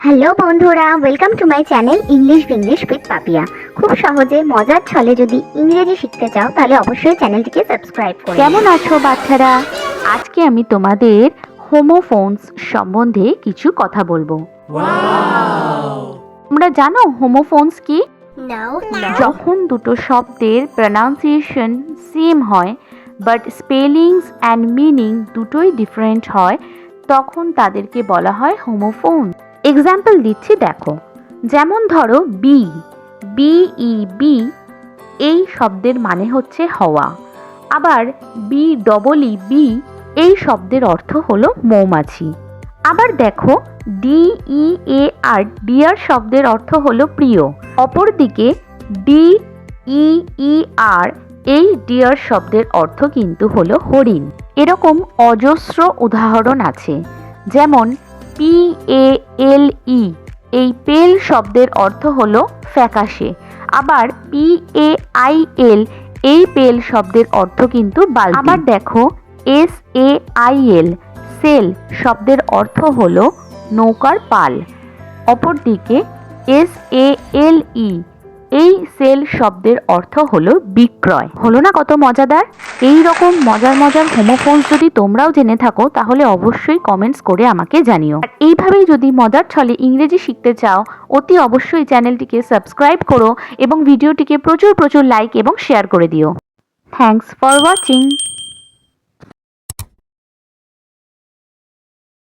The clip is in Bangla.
হ্যালো বন্ধুরা, welcome to my channel English Binglish with Papiya. খুব সহজে মজার ছলে যদি ইংরেজি শিখতে চাও তাহলে অবশ্যই চ্যানেলটিকে সাবস্ক্রাইব করো। কেমন আছো বাচ্চারা? আজকে আমি তোমাদের হোমোফোনস সম্বন্ধে কিছু কথা বলবো। তোমরা জানো হোমোফোনস কি? যখন দুটো শব্দের প্রনাউন্সিয়েশন সেম হয় বাট স্পেলিংস অ্যান্ড মিনিং দুটোই ডিফারেন্ট হয় তখন তাদেরকে বলা হয় হোমোফোন। এক্সাম্পল দিচ্ছি দেখো, যেমন ধরো বি, বি এই শব্দের মানে হচ্ছে হওয়া, আবার বি এই শব্দের অর্থ হলো মৌমাছি। আবার দেখো DEAR ডিয়ার শব্দের অর্থ হলো প্রিয়, অপরদিকে DEER এই ডিয়ার শব্দের অর্থ কিন্তু হলো হরিণ। এরকম অজস্র উদাহরণ আছে, যেমন PALE এই পেল শব্দের অর্থ হলো ফ্যাকাশে, আবার PAIL এই পেল শব্দের অর্থ কিন্তু বালতি। আবার দেখো SAIL সেল শব্দের অর্থ হলো নৌকার পাল, অপরদিকে SALE এই সেল শব্দের অর্থ হলো বিক্রয়। হলো না কত মজাদার? এই রকম মজার হোমোফোনস যদি তোমরাও জেনে থাকো তাহলে অবশ্যই কমেন্টস করে আমাকে জানিও। আর এইভাবেই যদি মজার ছলে ইংরেজি শিখতে চাও অতি অবশ্যই চ্যানেলটিকে সাবস্ক্রাইব করো এবং ভিডিওটিকে প্রচুর লাইক এবং শেয়ার করে দিও। Thanks for watching.